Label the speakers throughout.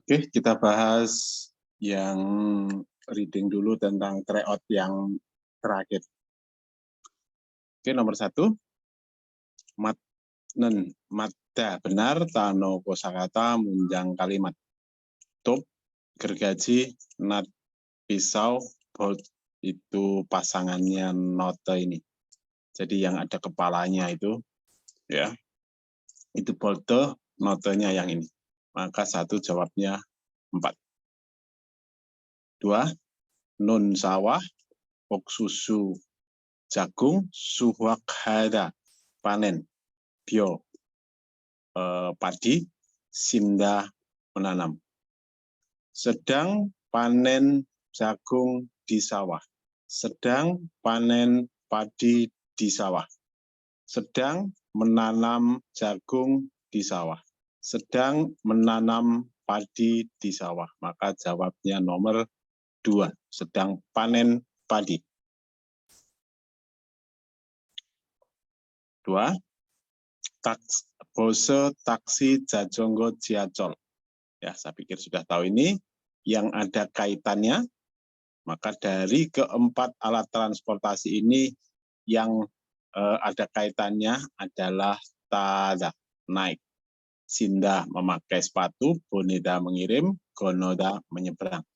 Speaker 1: Oke, kita bahas yang reading dulu tentang tryout yang terakhir. Oke, nomor 1. Matnen, madda benar, tano kosakata, munjang kalimat. Top, gergaji, nat, pisau, bolt, itu pasangannya note ini. Jadi yang ada kepalanya itu, ya, itu bolte, notenya yang ini. Maka 1 jawabnya 4. 2. Nun sawah, oksusu jagung, suhwak hada panen, bio padi, simda menanam. Sedang panen jagung di sawah. Sedang panen padi di sawah. Sedang menanam jagung di sawah. Sedang menanam padi di sawah. Maka jawabnya nomor 2, sedang panen padi. 2. Bose taksi jajonggo jiacol. Ya, saya pikir sudah tahu ini yang ada kaitannya. Maka dari keempat alat transportasi ini yang ada kaitannya adalah tada, naik, sinda memakai sepatu, boneda mengirim, gonoda menyeberang.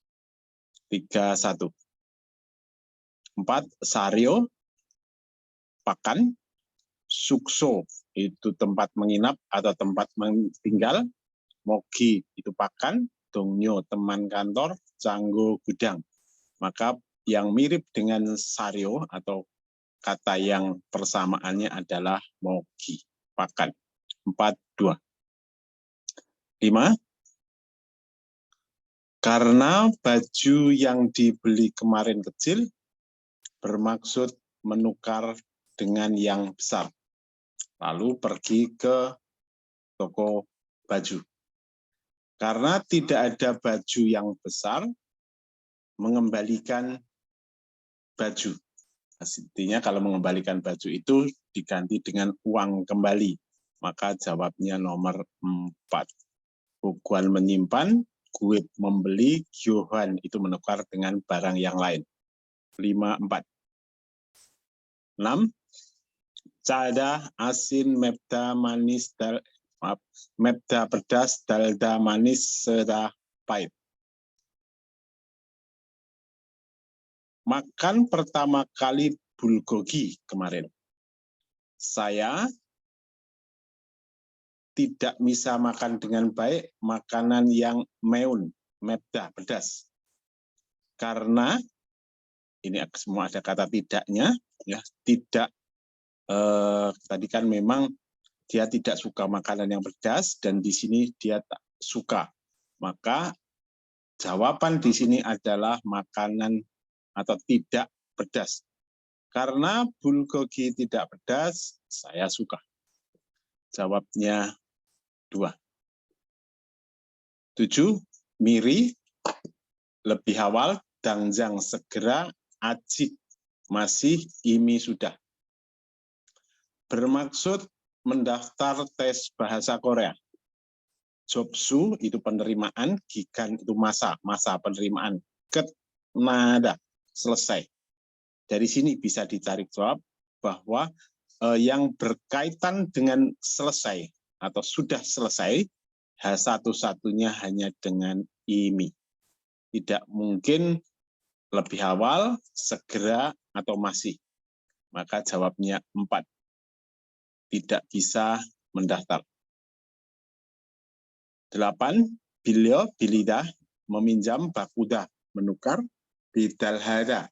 Speaker 1: 3-1. 4. Sario, pakan, sukso, itu tempat menginap atau tempat tinggal, mogi, itu pakan, dongnyo, teman kantor, canggo, gudang. Maka yang mirip dengan sario atau kata yang persamaannya adalah mogi, pakan. 4-2. 5. Karena baju yang dibeli kemarin kecil, bermaksud menukar dengan yang besar. Lalu pergi ke toko baju. Karena tidak ada baju yang besar, mengembalikan baju. Artinya kalau mengembalikan baju itu diganti dengan uang kembali. Maka jawabnya nomor 4. Bukuan menyimpan, guit membeli, gyohan itu menukar dengan barang yang lain. 5-4. 6. Cada asin mepda manis mepda pedas dalda manis serta pahit. Makan pertama kali bulgogi kemarin. Saya tidak bisa makan dengan baik makanan yang meun, mepda, pedas. Karena ini semua ada kata tidaknya, ya, tidak tadi kan memang dia tidak suka makanan yang pedas dan di sini dia tak suka. Maka jawaban di sini adalah makanan atau tidak pedas. Karena bulgogi tidak pedas, saya suka. Jawabnya 2. 7. Miri, lebih awal, dangjang segera, ajik, masih, imi sudah. Bermaksud mendaftar tes bahasa Korea. Jobsu itu penerimaan, gigan itu masa penerimaan. Ket, nada, selesai. Dari sini bisa ditarik jawab bahwa yang berkaitan dengan selesai atau sudah selesai, satu-satunya hanya dengan imi. Tidak mungkin lebih awal, segera, atau masih. Maka jawabnya 4. Tidak bisa mendaftar. 8. Bilio, bilida, meminjam, bakuda, menukar, bidalhada,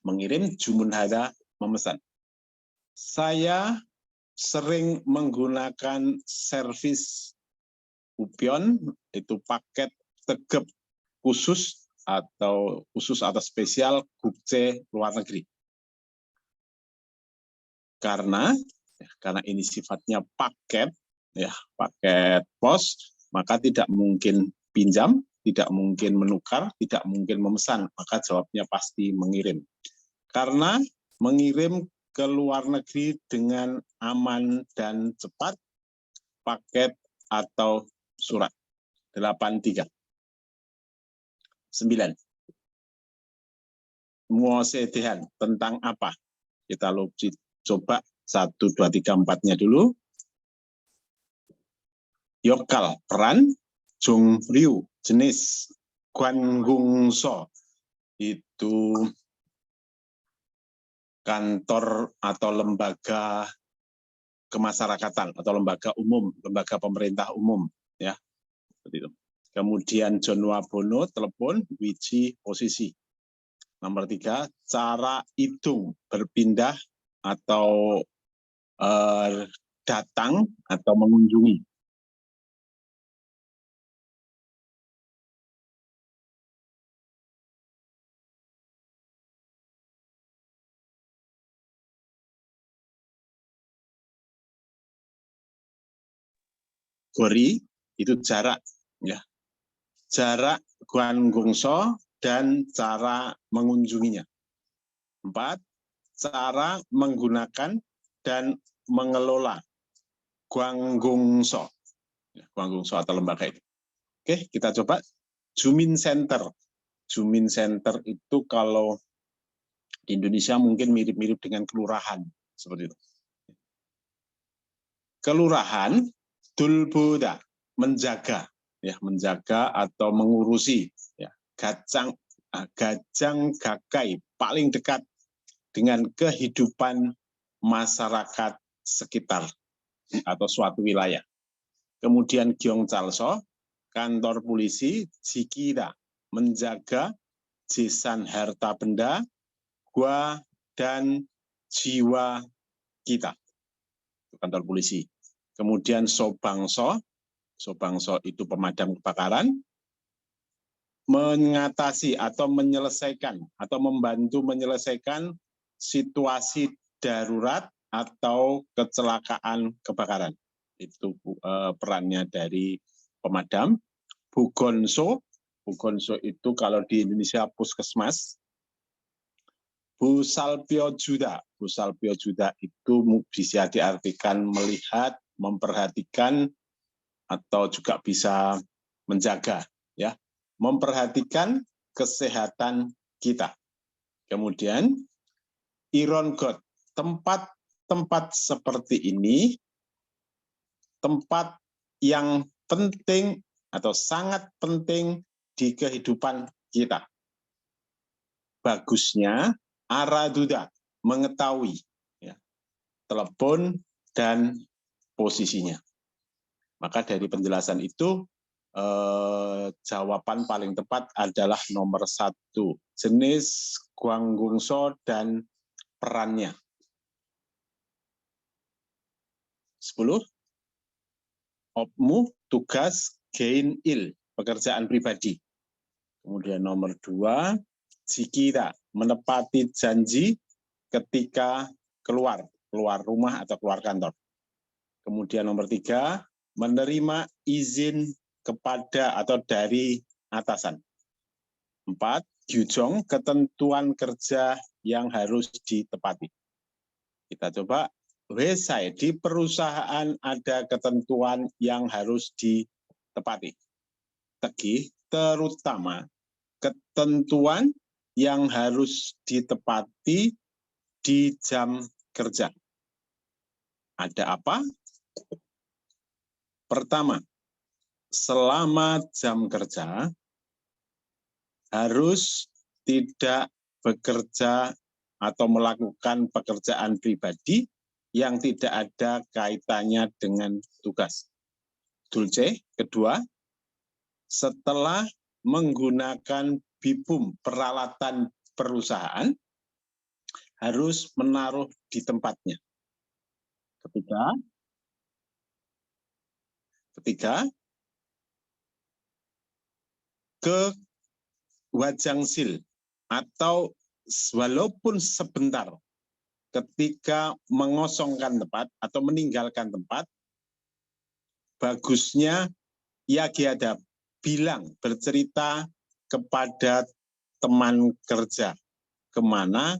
Speaker 1: mengirim, jumunhada, memesan. Saya sering menggunakan servis Upion, itu paket tegep khusus atau spesial Gukce luar negeri. Karena ini sifatnya paket, ya, paket pos, maka tidak mungkin pinjam, tidak mungkin menukar, tidak mungkin memesan, maka jawabnya pasti mengirim. Karena mengirim ke luar negeri dengan aman dan cepat, paket atau surat. 83. 9. Muosedehan, tentang apa? Kita coba 1, 2, 3, 4-nya dulu. Yokal, peran. Jongryu, jenis. Gwangungso, itu kantor atau lembaga kemasyarakatan atau lembaga umum, lembaga pemerintah umum, ya. Seperti itu. Kemudian Jonwabono, telepon. Wiji, posisi. Nomor 3, cara hitung, berpindah atau datang atau mengunjungi. Gori, itu jarak, ya. Jarak Gwangungso dan cara mengunjunginya. 4, cara menggunakan dan mengelola Gwangungso. Gwangungso atau lembaga itu. Oke, kita coba. Jumin Center. Jumin Center itu kalau di Indonesia mungkin mirip-mirip dengan kelurahan, seperti itu. Kelurahan, Dulboda, menjaga, ya, menjaga atau mengurusi, ya. Gajang gakai, paling dekat dengan kehidupan masyarakat sekitar atau suatu wilayah. Kemudian Gyeongchalso, kantor polisi. Jikida, menjaga jesan harta benda, gua dan jiwa kita, kantor polisi. Kemudian Sobangso, Sobangso itu pemadam kebakaran, mengatasi atau menyelesaikan atau membantu menyelesaikan situasi darurat atau kecelakaan kebakaran. Itu perannya dari pemadam. Bugonso, Bugonso itu kalau di Indonesia puskesmas. Busalpyo Juda, Busalpyo Juda itu bisa diartikan melihat, memperhatikan, atau juga bisa menjaga, ya, memperhatikan kesehatan kita. Kemudian Irongot, tempat-tempat seperti ini, tempat yang penting atau sangat penting di kehidupan kita. Bagusnya Araduda, mengetahui, ya, telepon dan posisinya. Maka dari penjelasan itu, jawaban paling tepat adalah nomor 1, jenis Gwangungso dan perannya. 10. Opmu, tugas. Gain il, pekerjaan pribadi. Kemudian nomor 2, jikira, menepati janji ketika keluar rumah atau keluar kantor. Kemudian nomor 3, menerima izin kepada atau dari atasan. 4, gyujong, ketentuan kerja yang harus ditepati. Kita coba. Wesai, di perusahaan ada ketentuan yang harus ditepati. Tegi, terutama ketentuan yang harus ditepati di jam kerja. Ada apa? Pertama, selama jam kerja harus tidak bekerja atau melakukan pekerjaan pribadi yang tidak ada kaitannya dengan tugas. Dulce, kedua, setelah menggunakan bipum, peralatan perusahaan, harus menaruh di tempatnya. Ketiga, ke wajangsil atau walaupun sebentar ketika mengosongkan tempat atau meninggalkan tempat, bagusnya ya giada, bilang, bercerita kepada teman kerja kemana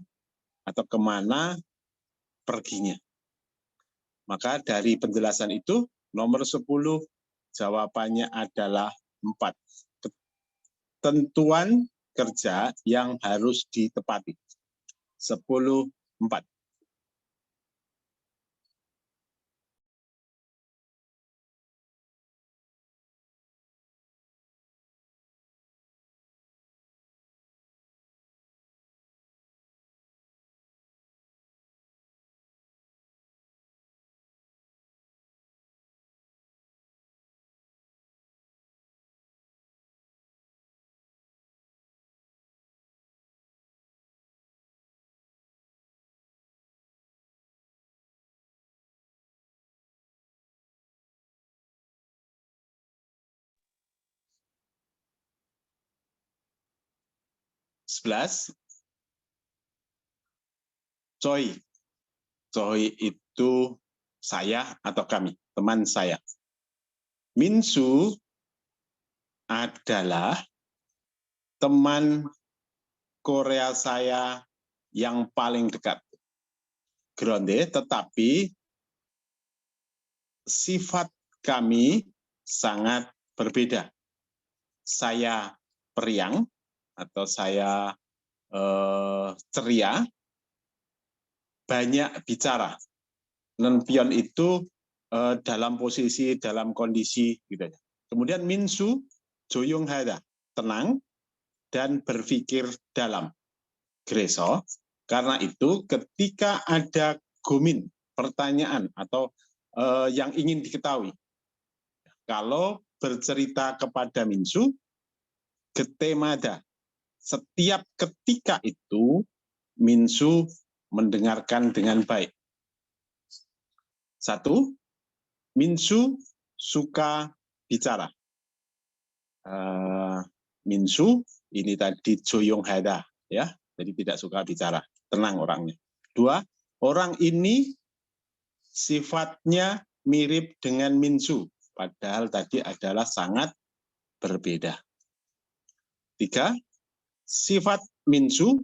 Speaker 1: perginya. Maka dari penjelasan itu, nomor 10 jawabannya adalah 4. Ketentuan kerja yang harus ditepati. 10.4. Choi. Choi itu saya atau kami, teman saya. Minsu adalah teman Korea saya yang paling dekat. Gronde, tetapi sifat kami sangat berbeda. Saya periang atau saya ceria, banyak bicara. Nenpion itu dalam posisi, dalam kondisi gitu. Kemudian Minsu, Joyong Hada, tenang dan berpikir dalam. Greso, karena itu ketika ada gomin, pertanyaan atau yang ingin diketahui, kalau bercerita kepada Minsu, getemada, setiap ketika itu Minsu mendengarkan dengan baik. 1, Minsu suka bicara. Minsu ini tadi Joyong Hada, ya, jadi tidak suka bicara, tenang orangnya. 2, orang ini sifatnya mirip dengan Minsu, padahal tadi adalah sangat berbeda. 3, sifat Minsu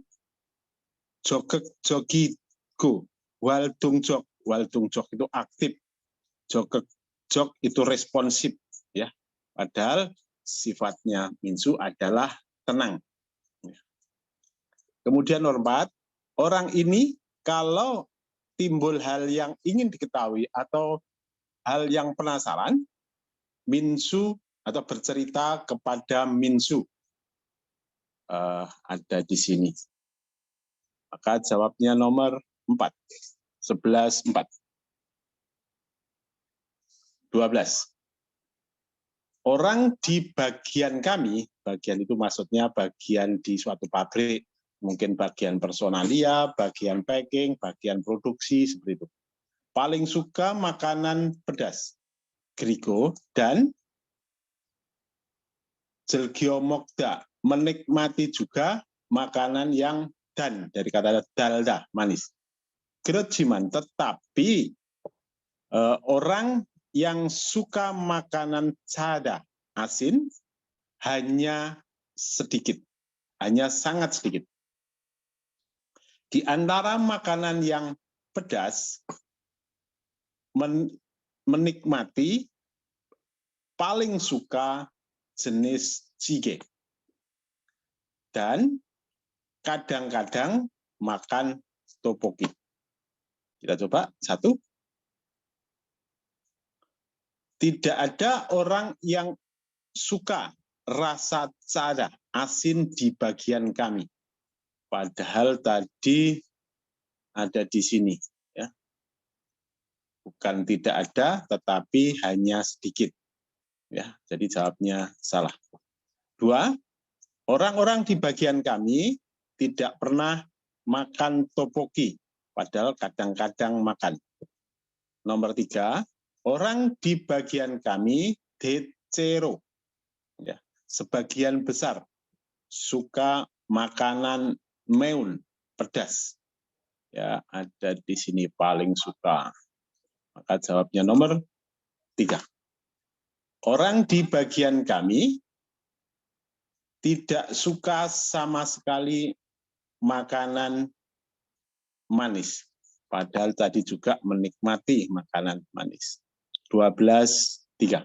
Speaker 1: jogigo, waldungjok. Waldungjok itu aktif, jok itu responsif, ya. Padahal sifatnya Minsu adalah tenang. Kemudian nomor 4, orang ini kalau timbul hal yang ingin diketahui atau hal yang penasaran, Minsu atau bercerita kepada Minsu. Ada di sini. Maka jawabnya nomor 4. 11.4. 12. Orang di bagian kami, bagian itu maksudnya bagian di suatu pabrik, mungkin bagian personalia, bagian packing, bagian produksi, seperti itu. Paling suka makanan pedas, grigo, dan jelgiomokda, menikmati juga makanan yang dan, dari kata dalda, manis. Gerojiman, tetapi orang yang suka makanan cada, asin, hanya sedikit, hanya sangat sedikit. Di antara makanan yang pedas, menikmati, paling suka jenis jjigae. Dan kadang-kadang makan tteokbokki. Kita coba, 1. Tidak ada orang yang suka rasa cada, asin di bagian kami. Padahal tadi ada di sini. Ya. Bukan tidak ada, tetapi hanya sedikit. Ya, jadi jawabnya salah. 2, orang-orang di bagian kami tidak pernah makan tteokbokki, padahal kadang-kadang makan. Nomor 3, orang di bagian kami decero, ya, sebagian besar suka makanan meun, pedas. Ya, ada di sini paling suka. Maka jawabnya nomor 3. Orang di bagian kami tidak suka sama sekali makanan manis. Padahal tadi juga menikmati makanan manis. 12.3.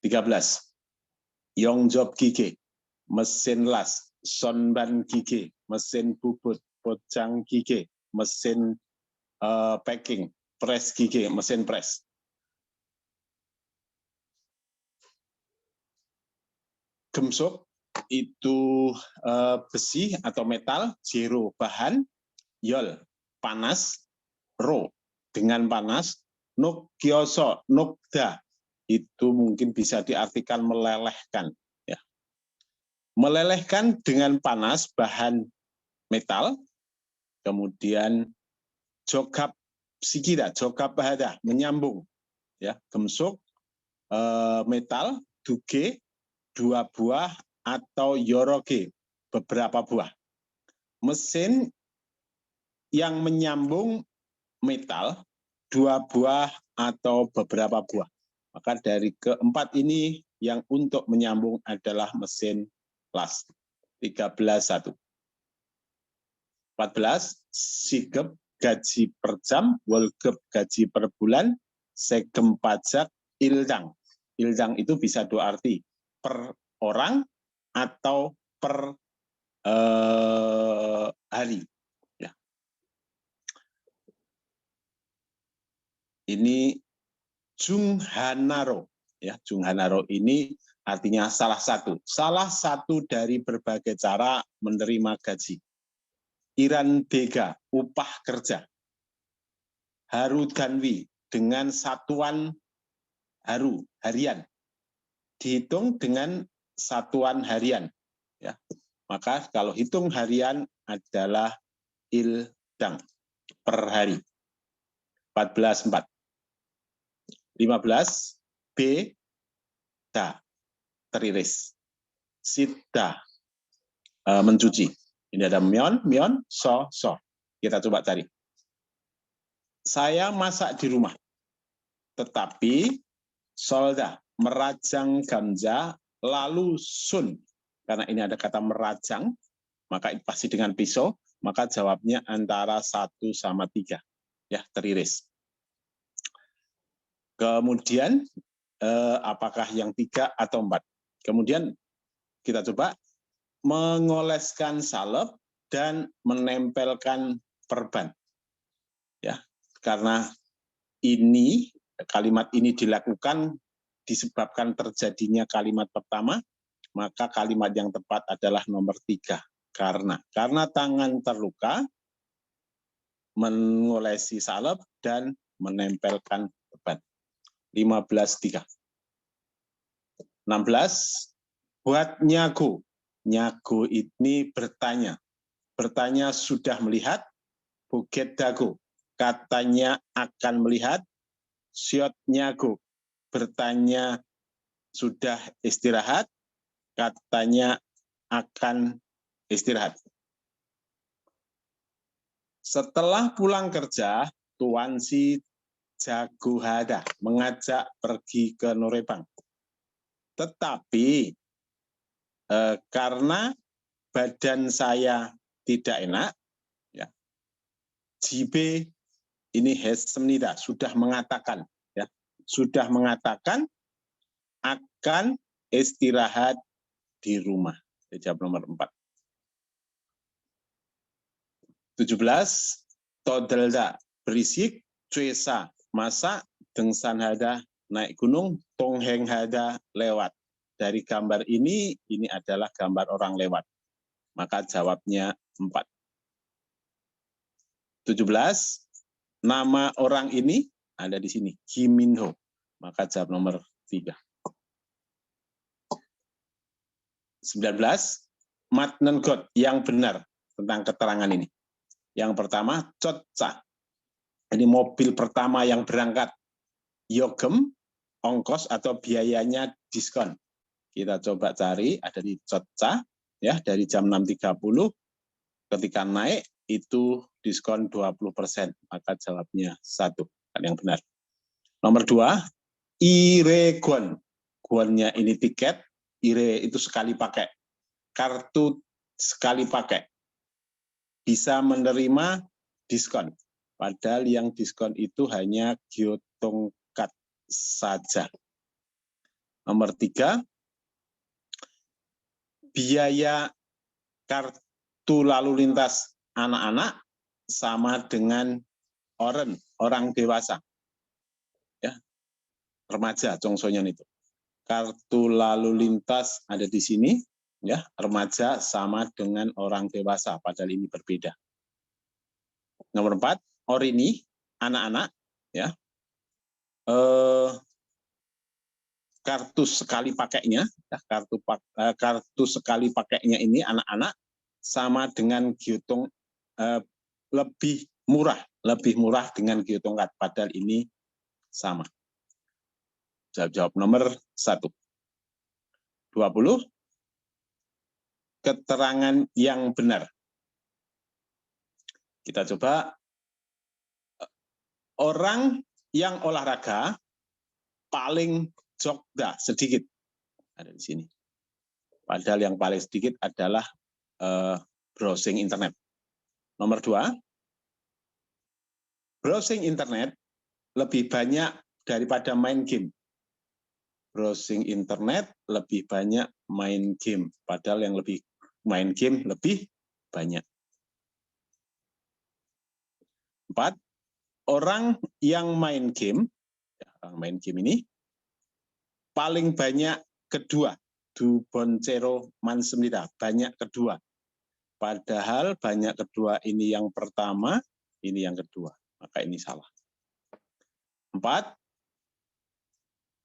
Speaker 1: 13. Yongjob Gige, mesin las. Sonban Gige, mesin bubut. Pojang Gige, mesin packing. Press Gige, mesin press. Gemsok itu besi atau metal. Jero bahan. Yol panas. Ro dengan panas. Nuk kyoso, nukda itu mungkin bisa diartikan melelehkan. Ya. Melelehkan dengan panas bahan metal, kemudian jokap sikida, jokap bahada, menyambung. Ya, gemsuk, metal, duge, 2 buah, atau yoroge, beberapa buah. Mesin yang menyambung metal, 2 buah, atau beberapa buah. Maka dari keempat ini yang untuk menyambung adalah mesin las. 13.1. 14. Sigep gaji per jam, wolgep gaji per bulan, segem pajak, ildang. Ildang itu bisa 2 arti, per orang atau per hari. Ya. Ini Junghanaro, ya, Junghanaro ini artinya salah satu dari berbagai cara menerima gaji. Iran Bega, upah kerja. Haru Danwi, dengan satuan haru, harian. Dihitung dengan satuan harian. Ya. Maka kalau hitung harian adalah ildang per hari. 14.4. 15. B. Da, teriris. Sida, mencuci. Ini ada mion, so. Kita coba cari. Saya masak di rumah. Tetapi solda, merajang gamja, lalu sun. Karena ini ada kata merajang, maka pasti dengan pisau, maka jawabnya antara 1 sama 3. Ya, teriris. Kemudian apakah yang 3 atau 4? Kemudian kita coba mengoleskan salep dan menempelkan perban. Ya, karena ini kalimat ini dilakukan disebabkan terjadinya kalimat pertama, maka kalimat yang tepat adalah nomor 3. Karena tangan terluka, mengolesi salep dan menempelkan perban. 15.3. 16. Buat nyago. Nyago ini bertanya. Bertanya sudah melihat. Buget dago. Katanya akan melihat. Siot nyago. Bertanya sudah istirahat. Katanya akan istirahat. Setelah pulang kerja, Tuan si Jago Hada mengajak pergi ke Norebang. Tetapi karena badan saya tidak enak, ya, JB ini Hessemnida sudah mengatakan, ya, sudah mengatakan akan istirahat di rumah. Jawab nomor 4. 17. Todelda, berisik, cuesa, masak, dengsan hada, naik gunung, tongheng hada, lewat. Dari gambar ini adalah gambar orang lewat. Maka jawabnya 4. 17. Nama orang ini ada di sini, Kim Min Ho. Maka jawab nomor 3. 19. Matnengot, yang benar tentang keterangan ini. Yang pertama, Cotca. Ini mobil pertama yang berangkat. Yogem, ongkos atau biayanya diskon. Kita coba cari, ada di Cotca, ya, dari jam 6.30, ketika naik itu diskon 20%, maka jawabnya 1, kan yang benar. Nomor 2, Iregon. Gonnya ini tiket, ire itu sekali pakai. Kartu sekali pakai. Bisa menerima diskon. Padahal yang diskon itu hanya Gyotongkat saja. Nomor 3, biaya kartu lalu lintas anak-anak sama dengan orang dewasa. Ya, remaja Congsonyan itu. Kartu lalu lintas ada di sini, ya, remaja sama dengan orang dewasa, padahal ini berbeda. Nomor 4, orini, anak-anak, ya. Kartu sekali pakainya, ya, kartu sekali pakainya ini anak-anak sama dengan giotong lebih murah dengan giotongkat, padahal ini sama. Jawab nomor 1. 20. Keterangan yang benar. Kita coba. Orang yang olahraga paling jogda sedikit. Ada di sini. Padahal yang paling sedikit adalah browsing internet. Nomor 2. Browsing internet lebih banyak daripada main game. Browsing internet lebih banyak main game. Padahal yang lebih main game lebih banyak. 4. Orang yang main game ini paling banyak kedua. Du boncero mansemnita, banyak kedua. Padahal banyak kedua ini yang pertama, ini yang kedua. Maka ini salah. 4.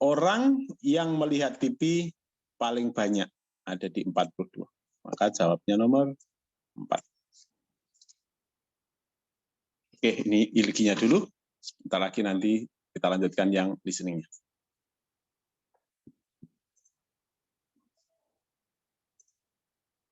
Speaker 1: Orang yang melihat TV paling banyak, ada di 42. Maka jawabnya nomor 4. Oke, ini ilkinya dulu. Sebentar lagi nanti kita lanjutkan yang listening-nya.